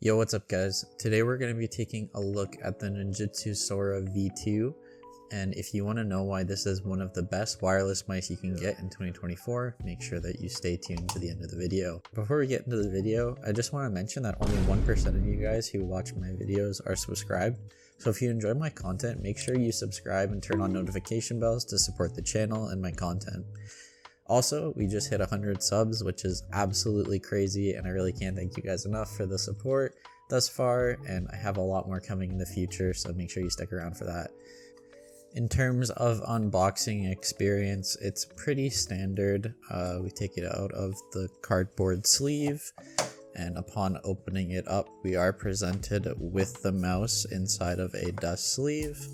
Yo, what's up guys? Today we're going to be taking a look at the Ninjutso Sora V2, and if you want to know why this is one of the best wireless mice you can get in 2024, make sure that you stay tuned to the end of the video. Before we get into the video, I just want to mention that only 1% of you guys who watch my videos are subscribed, so if you enjoy my content, make sure you subscribe and turn on notification bells to support the channel and my content. Also, we just hit 100 subs, which is absolutely crazy, and I really can't thank you guys enough for the support thus far, and I have a lot more coming in the future, so make sure you stick around for that. In terms of unboxing experience, it's pretty standard. We take it out of the cardboard sleeve, and upon opening it up, we are presented with the mouse inside of a dust sleeve.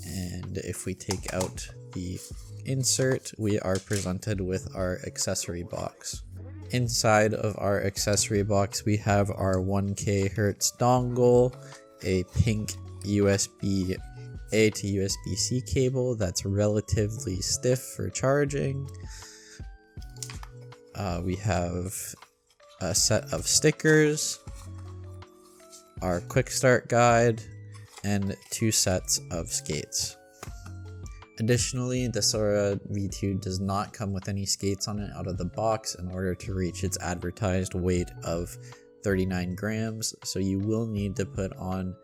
And if we take out the insert, we are presented with our accessory box. Inside of our accessory box, we have our 1K Hertz dongle, a pink USB A to USB-C cable that's relatively stiff for charging. We have a set of stickers, our quick start guide, and 2 sets of skates. Additionally, the Sora V2 does not come with any skates on it out of the box in order to reach its advertised weight of 39 grams, so you will need to put on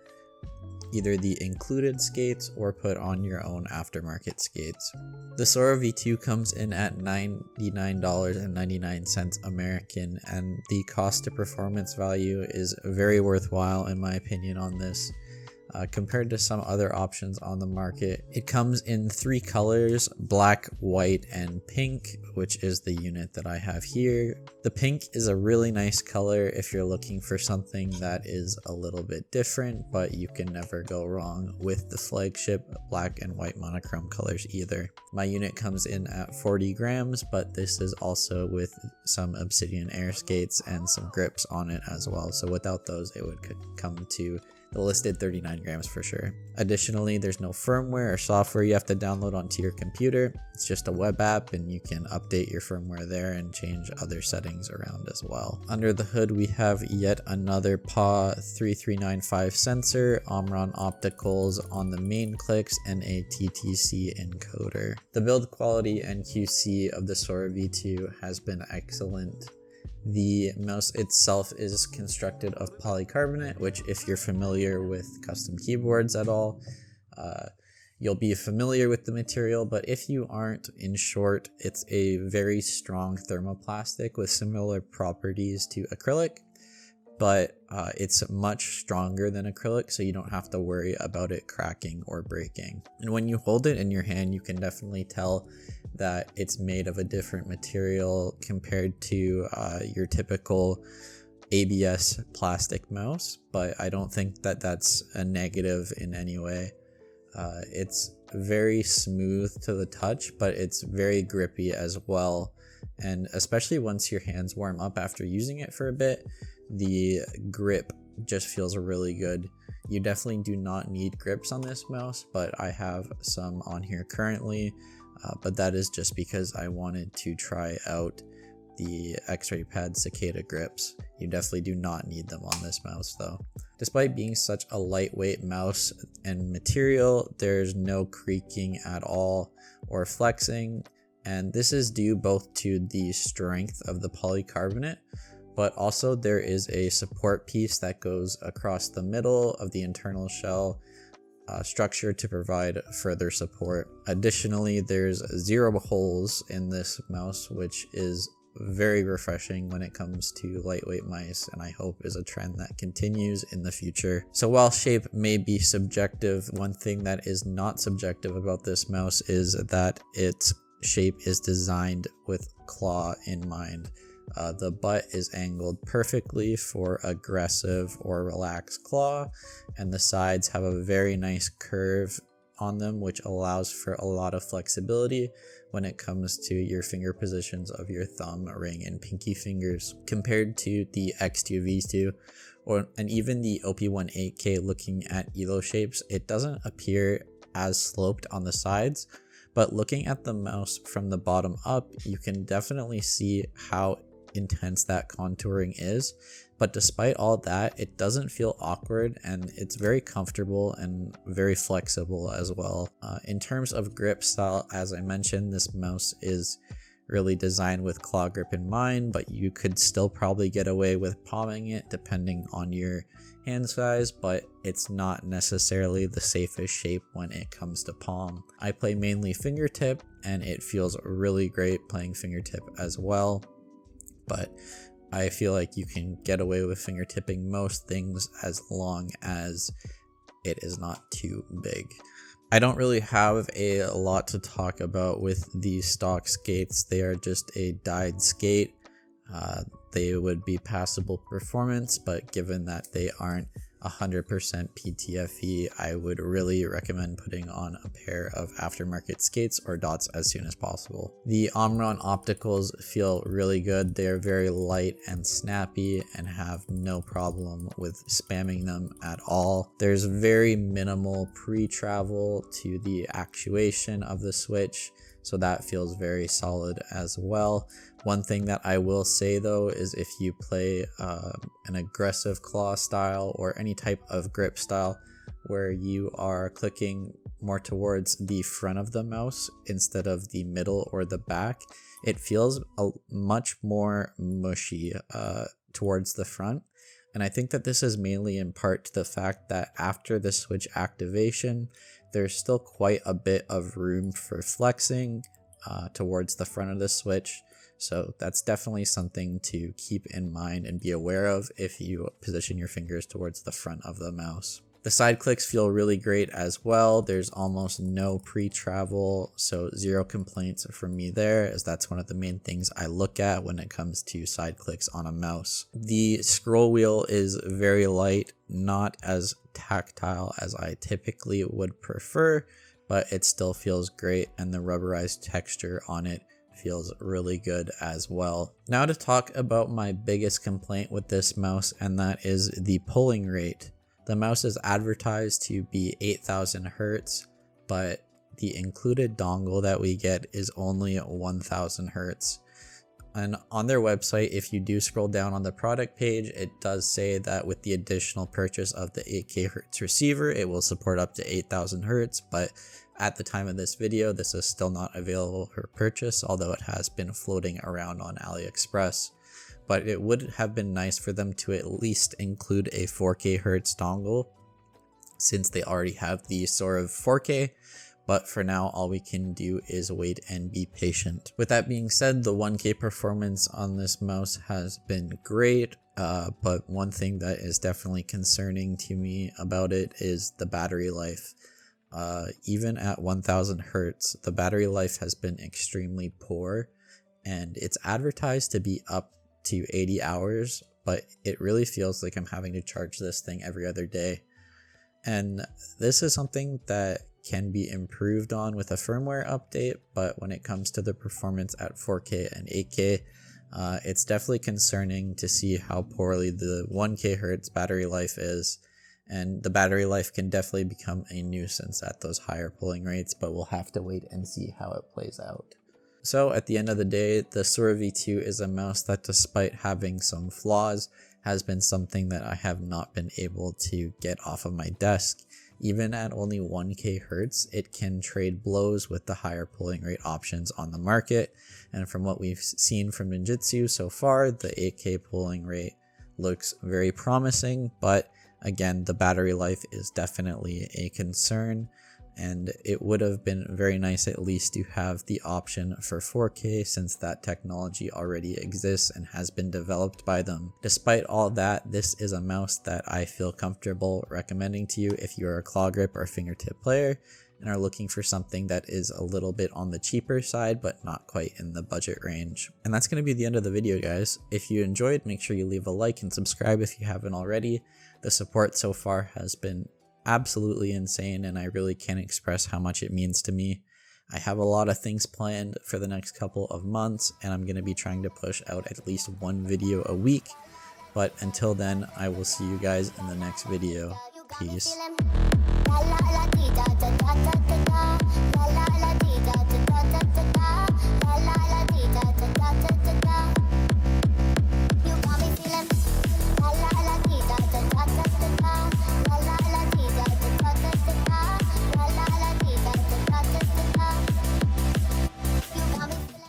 either the included skates or put on your own aftermarket skates. The Sora V2 comes in at $99.99 American, and the cost to performance value is very worthwhile in my opinion on this. Compared to some other options on the market. It comes in 3 colors, black, white, and pink, which is the unit that I have here. The pink is a really nice color if you're looking for something that is a little bit different, but you can never go wrong with the flagship black and white monochrome colors either. My unit comes in at 40 grams, but this is also with some obsidian air skates and some grips on it as well, so without those it would come to the listed 39 grams for sure. Additionally, there's no firmware or software you have to download onto your computer. It's just a web app, and you can update your firmware there and change other settings around as well. Under the hood, we have yet another PA 3395 sensor, Omron opticals on the main clicks, and a TTC encoder. The build quality and QC of the Sora V2 has been excellent. The mouse itself is constructed of polycarbonate, which if you're familiar with custom keyboards at all, you'll be familiar with the material, but if you aren't, in short, it's a very strong thermoplastic with similar properties to acrylic, but it's much stronger than acrylic, so you don't have to worry about it cracking or breaking. And when you hold it in your hand, you can definitely tell that it's made of a different material compared to your typical ABS plastic mouse, but I don't think that that's a negative in any way. It's very smooth to the touch, but it's very grippy as well, and especially once your hands warm up after using it for a bit, the grip just feels really good. You definitely do not need grips on this mouse, but I have some on here currently. But that is just because I wanted to try out the X-Ray Pad Cicada grips. You definitely do not need them on this mouse though. Despite being such a lightweight mouse and material, there's no creaking at all or flexing, and this is due both to the strength of the polycarbonate, but also there is a support piece that goes across the middle of the internal shell structure to provide further support. Additionally, there's 0 holes in this mouse, which is very refreshing when it comes to lightweight mice, and I hope is a trend that continues in the future. So while shape may be subjective, one thing that is not subjective about this mouse is that its shape is designed with claw in mind. The butt is angled perfectly for aggressive or relaxed claw, and the sides have a very nice curve on them, which allows for a lot of flexibility when it comes to your finger positions of your thumb, ring, and pinky fingers. Compared to the X2 V2 and even the OP1 8K, looking at ELO shapes, it doesn't appear as sloped on the sides, but looking at the mouse from the bottom up, you can definitely see how intense that contouring is. But despite all that, it doesn't feel awkward, and it's very comfortable and very flexible as well. In terms of grip style, as I mentioned, this mouse is really designed with claw grip in mind, but you could still probably get away with palming it depending on your hand size, but it's not necessarily the safest shape when it comes to palm. I play mainly fingertip, and it feels really great playing fingertip as well, but I feel like you can get away with fingertipping most things as long as it is not too big. I don't really have a lot to talk about with these stock skates. They are just a dyed skate. They would be passable performance, but given that they aren't 100% PTFE, I would really recommend putting on a pair of aftermarket skates or dots as soon as possible. The Omron opticals feel really good. They are very light and snappy and have no problem with spamming them at all. There's very minimal pre-travel to the actuation of the switch, so that feels very solid as well. One thing that I will say though is if you play an aggressive claw style or any type of grip style where you are clicking more towards the front of the mouse instead of the middle or the back, it feels much more mushy towards the front. And I think that this is mainly in part to the fact that after the switch activation, there's still quite a bit of room for flexing towards the front of the switch. So that's definitely something to keep in mind and be aware of if you position your fingers towards the front of the mouse. The side clicks feel really great as well. There's almost no pre-travel, so zero complaints from me there, as that's one of the main things I look at when it comes to side clicks on a mouse. The scroll wheel is very light, not as tactile as I typically would prefer, but it still feels great, and the rubberized texture on it feels really good as well. Now to talk about my biggest complaint with this mouse, and that is the pulling rate. The mouse is advertised to be 8000 Hertz, but the included dongle that we get is only 1000 Hertz. And on their website, if you do scroll down on the product page, it does say that with the additional purchase of the 8K Hertz receiver, it will support up to 8000 Hertz, but at the time of this video, this is still not available for purchase, although it has been floating around on AliExpress. But it would have been nice for them to at least include a 4K Hertz dongle, since they already have the Sora 4K. But for now, all we can do is wait and be patient. With that being said, the 1K performance on this mouse has been great, but one thing that is definitely concerning to me about it is the battery life. Even at 1000 Hertz, the battery life has been extremely poor, and it's advertised to be up to 80 hours, but it really feels like I'm having to charge this thing every other day. And this is something that can be improved on with a firmware update, but when it comes to the performance at 4K and 8K, it's definitely concerning to see how poorly the 1K Hertz battery life is. And the battery life can definitely become a nuisance at those higher pulling rates, but we'll have to wait and see how it plays out. So at the end of the day, the Sora V2 is a mouse that, despite having some flaws, has been something that I have not been able to get off of my desk. Even at only 1K Hertz, it can trade blows with the higher pulling rate options on the market. And from what we've seen from Ninjutso so far, the 8K pulling rate looks very promising, but again, the battery life is definitely a concern, and it would have been very nice at least to have the option for 4K, since that technology already exists and has been developed by them. Despite all that, this is a mouse that I feel comfortable recommending to you if you're a claw grip or fingertip player and are looking for something that is a little bit on the cheaper side but not quite in the budget range. And that's going to be the end of the video, guys. If you enjoyed, make sure you leave a like and subscribe if you haven't already. The support so far has been absolutely insane, and I really can't express how much it means to me. I have a lot of things planned for the next couple of months, and I'm going to be trying to push out at least one video a week. But until then, I will see you guys in the next video. Peace.